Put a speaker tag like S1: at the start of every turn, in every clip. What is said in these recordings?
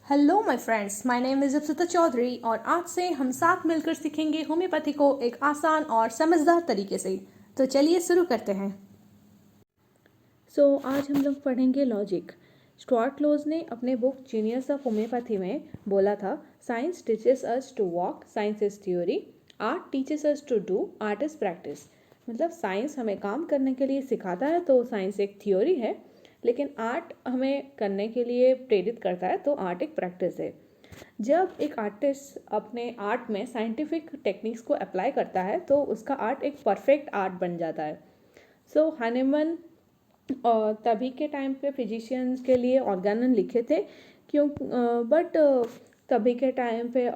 S1: Hello my friends, my name is Apsuta Chaudhary और आज से हम साथ मिलकर सीखेंगे होम्योपैथी को एक आसान और समझदार तरीके से। तो चलिए शुरू करते हैं। आज हम लोग पढ़ेंगे लॉजिक। स्टुअर्ट क्लोज ने अपने बुक जीनियस ऑफ होम्योपैथी में बोला था, science teaches us to walk, science is theory, art teaches us to do, art is practice. मतलब साइंस हमें काम करने के लिए सिखाता है तो साइंस एक थ्योरी है, लेकिन आर्ट हमें करने के लिए प्रेरित करता है तो आर्ट एक प्रैक्टिस है। जब एक आर्टिस्ट अपने आर्ट में साइंटिफिक टेक्निक्स को अप्लाई करता है तो उसका आर्ट एक परफेक्ट आर्ट बन जाता है। हानेमन और तभी के टाइम पे फिजिशियंस के लिए ऑर्गेनन लिखे थे, क्यों बट तभी के टाइम पे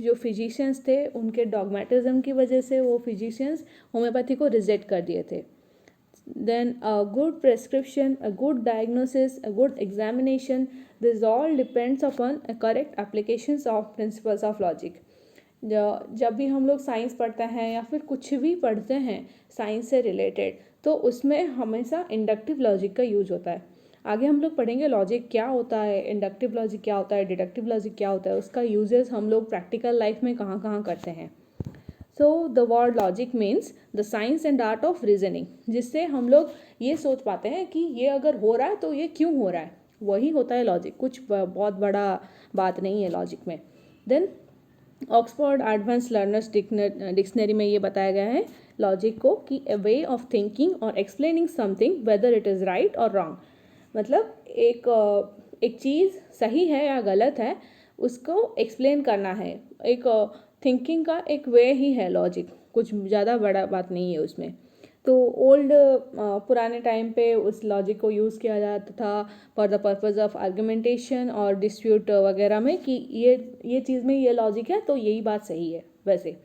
S1: जो फिजिशियंस थे उनके डॉगमेटिज्म की वजह से वो फिजिशियंस होम्योपैथी को रिजेक्ट कर दिए थे। Then a good prescription, a good diagnosis, a good examination, this all depends upon a correct applications of principles of logic. जब भी हम लोग साइंस पढ़ते हैं या फिर कुछ भी पढ़ते हैं साइंस से रिलेटेड, तो उसमें हमेशा इंडक्टिव लॉजिक का यूज होता है। आगे हम लोग पढ़ेंगे लॉजिक क्या होता है, इंडक्टिव लॉजिक क्या होता है, डिडक्टिव लॉजिक क्या होता है, उसका यूजेस हम लोग प्रैक्टिकल लाइफ में कहाँ कहाँ करते हैं। The word logic means the science and art of reasoning, जिससे हम लोग ये सोच पाते हैं कि ये अगर हो रहा है तो ये क्यों हो रहा है, वही होता है लॉजिक। कुछ बहुत बड़ा बात नहीं है लॉजिक में। Then Oxford advance learners dictionary में ये बताया गया है लॉजिक को कि ए वे ऑफ थिंकिंग और explaining something whether it is right और रॉन्ग। मतलब एक चीज़ सही है या गलत है उसको एक्सप्लेन करना है। एक थिंकिंग का एक वे ही है लॉजिक, कुछ ज़्यादा बड़ा बात नहीं है उसमें। तो पुराने टाइम पे उस लॉजिक को यूज़ किया जाता था for the purpose of argumentation और डिस्प्यूट वगैरह में कि ये चीज़ में ये लॉजिक है तो यही बात सही है। वैसे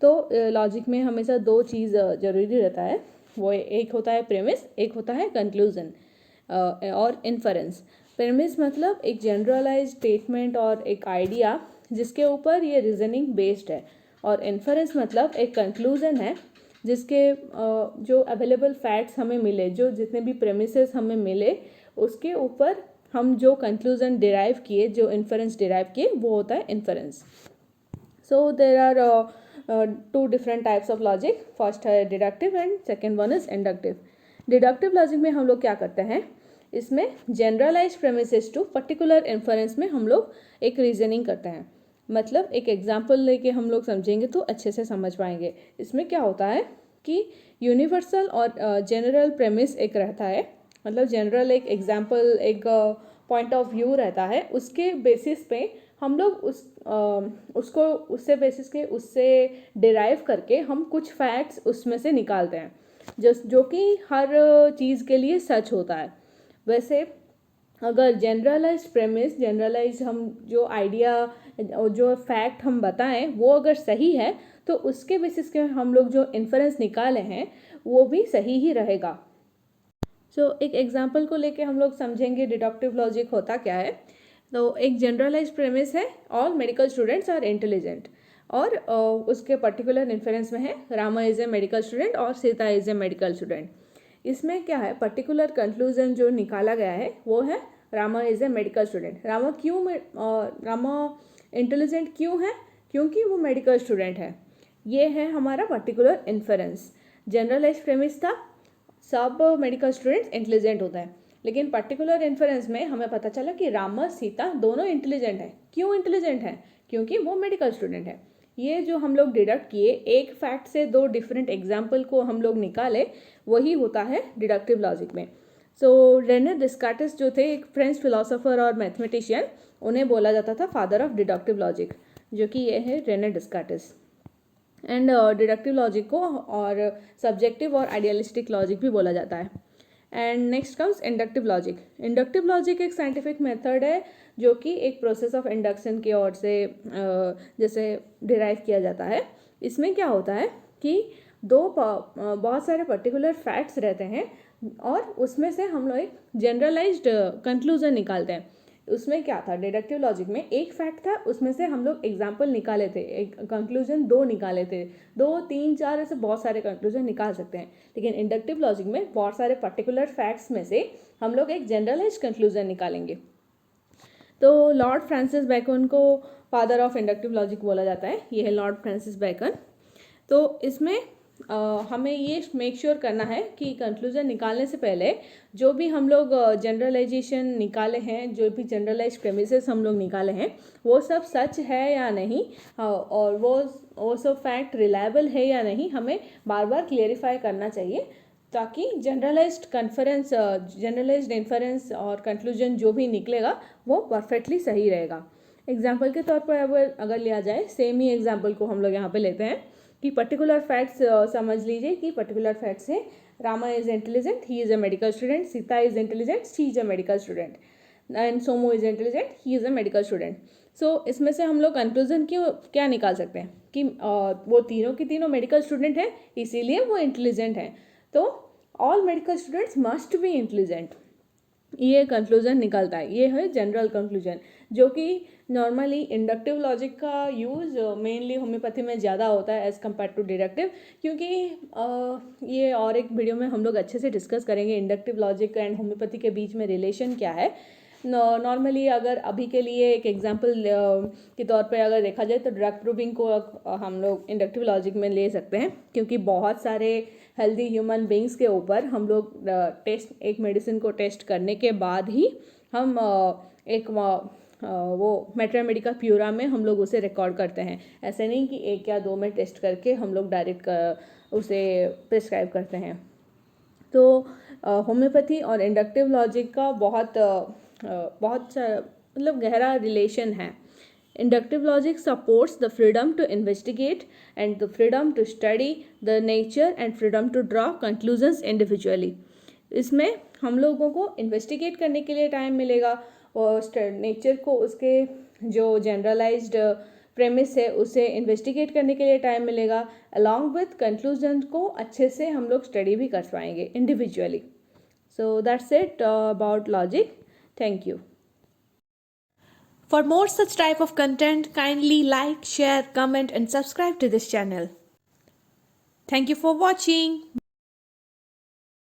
S1: तो लॉजिक में हमेशा दो चीज़ ज़रूरी रहता है, वो एक होता है प्रेमिस, एक होता है कंक्लूजन और इन्फरेंस। प्रेमिस मतलब एक जनरलाइज स्टेटमेंट और एक आइडिया जिसके ऊपर ये रीजनिंग बेस्ड है, और इन्फरेंस मतलब एक कंक्लूजन है जिसके जो अवेलेबल फैक्ट्स हमें मिले, जो जितने भी प्रेमिसेस हमें मिले उसके ऊपर हम जो कंक्लूजन डिराइव किए, जो इन्फरेंस डिराइव किए, वो होता है inference. So there are two different types of logic. First है deductive and second one is inductive. Deductive logic में हम लोग क्या करते हैं, इसमें generalise premises to particular inference में हम लोग एक रीजनिंग करते हैं। मतलब एक एग्जाम्पल लेके हम लोग समझेंगे तो अच्छे से समझ पाएंगे। इसमें क्या होता है कि यूनिवर्सल और जनरल प्रेमिस एक रहता है, मतलब जनरल एक एग्जाम्पल, एक पॉइंट ऑफ व्यू रहता है, उसके बेसिस पे हम लोग उसको उससे डिराइव करके हम कुछ फैक्ट्स उसमें से निकालते हैं जो कि हर चीज़ के लिए सच होता है। वैसे अगर जनरलाइज हम जो आइडिया, जो फैक्ट हम बताएं वो अगर सही है तो उसके बेसिस के हम लोग जो इन्फरेंस निकाले हैं वो भी सही ही रहेगा। एक एग्जांपल को लेके हम लोग समझेंगे डिडक्टिव लॉजिक होता क्या है। तो एक जनरलाइज प्रेमिस है, all medical students are intelligent, और उसके पर्टिकुलर इन्फरेंस में है Rama is a medical student और Sita is a medical student. इसमें क्या है, पर्टिकुलर कंक्लूजन जो निकाला गया है वो है Rama is a medical student. Rama intelligent क्यों है, क्योंकि वो मेडिकल स्टूडेंट है। ये है हमारा पर्टिकुलर इन्फरेंस। जनरलाइज प्रेमिस था सब मेडिकल स्टूडेंट्स इंटेलिजेंट होता है, लेकिन पर्टिकुलर इन्फरेंस में हमें पता चला कि रामा सीता दोनों इंटेलिजेंट है। क्यों इंटेलिजेंट है, क्योंकि वो मेडिकल स्टूडेंट है। ये जो हम लोग डिडक्ट किए, एक फैक्ट से दो डिफरेंट एग्जाम्पल को हम लोग निकाले, वही होता है डिडक्टिव लॉजिक में। रेने डिस्कार्टिस जो थे एक फ्रेंच फिलोसोफर और मैथमेटिशियन, उन्हें बोला जाता था फादर ऑफ डिडक्टिव लॉजिक, जो कि ये है Rene Descartes. And deductive logic को और सब्जेक्टिव और आइडियलिस्टिक लॉजिक भी बोला जाता है। And next comes inductive logic. Inductive logic एक साइंटिफिक मेथड है जो कि एक प्रोसेस ऑफ इंडक्शन की ओर से जैसे डिराइव किया जाता है। इसमें क्या होता है कि बहुत सारे पर्टिकुलर फैक्ट्स रहते हैं और उसमें से हम लोग एक जनरलाइज्ड कंक्लूजन निकालते हैं। उसमें क्या था, डिडक्टिव लॉजिक में एक फैक्ट था, उसमें से हम लोग एग्जाम्पल निकाले थे, एक कंक्लूजन दो निकाले थे, 2 3 4 ऐसे बहुत सारे कंक्लूजन निकाल सकते हैं। लेकिन इंडक्टिव लॉजिक में बहुत सारे पर्टिकुलर फैक्ट्स में से हम लोग एक जनरलाइज्ड कंक्लूजन निकालेंगे। तो लॉर्ड फ्रांसिस बैकन को फादर ऑफ इंडक्टिव लॉजिक बोला जाता है, ये है लॉर्ड फ्रांसिस बैकन। तो इसमें हमें ये मेक श्योर करना है कि कंक्लूजन निकालने से पहले जो भी हम लोग जनरलाइजेशन निकाले हैं, जो भी जनरलाइज प्रेमिसेस हम लोग निकाले हैं, वो सब सच है या नहीं, और वो सब फैक्ट रिलायबल है या नहीं, हमें बार बार क्लियरिफाई करना चाहिए, ताकि जनरलाइज्ड इन्फरेंस और कंक्लूजन जो भी निकलेगा वो परफेक्टली सही रहेगा। एग्जाम्पल के तौर पर अगर लिया जाए, सेम ही एग्जाम्पल को हम लोग यहाँ पे लेते हैं कि पर्टिकुलर फैक्ट्स समझ लीजिए कि पर्टिकुलर फैक्ट्स है, Rama is intelligent, he is a medical student, Sita is intelligent, she is a medical student, and Somu is intelligent, he is a medical student. So इसमें से हम लोग कंक्लूजन क्या निकाल सकते हैं कि वो तीनों की तीनों मेडिकल स्टूडेंट हैं, इसीलिए वो इंटेलिजेंट हैं, तो all medical students must be intelligent, ये कंक्लूजन निकलता है। ये है जनरल कंक्लूजन, जो कि नॉर्मली इंडक्टिव लॉजिक का यूज़ मेनली होम्योपैथी में ज़्यादा होता है एज़ कम्पेयर टू डिडक्टिव, क्योंकि ये और एक वीडियो में हम लोग अच्छे से डिस्कस करेंगे इंडक्टिव लॉजिक एंड होम्योपैथी के बीच में रिलेशन क्या है। नॉर्मली अगर अभी के लिए एक एग्जांपल के तौर पे अगर देखा जाए तो ड्रग प्रूविंग को हम लोग इंडक्टिव लॉजिक में ले सकते हैं, क्योंकि बहुत सारे हेल्दी ह्यूमन बींग्स के ऊपर हम लोग एक मेडिसिन को टेस्ट करने के बाद ही हम वो मैट्रामेडिका प्यूरा में हम लोग उसे रिकॉर्ड करते हैं। ऐसे नहीं कि 1 या 2 में टेस्ट करके हम लोग डायरेक्ट उसे प्रिस्क्राइब करते हैं। तो होम्योपैथी और इंडक्टिव लॉजिक का बहुत मतलब गहरा रिलेशन है। Inductive logic supports the freedom to investigate and the freedom to study the nature and freedom to draw conclusions individually. इसमें हम लोगों को इन्वेस्टिगेट करने के लिए टाइम मिलेगा और नेचर को उसके जो जनरलाइज्ड प्रेमिस है उसे इन्वेस्टिगेट करने के लिए टाइम मिलेगा, अलॉन्ग विथ कंक्लूजन को अच्छे से हम लोग स्टडी भी कर पाएंगे individually. So that's it about logic. Thank you. For more such type of content, kindly like, share, comment and subscribe to this channel. Thank you for watching.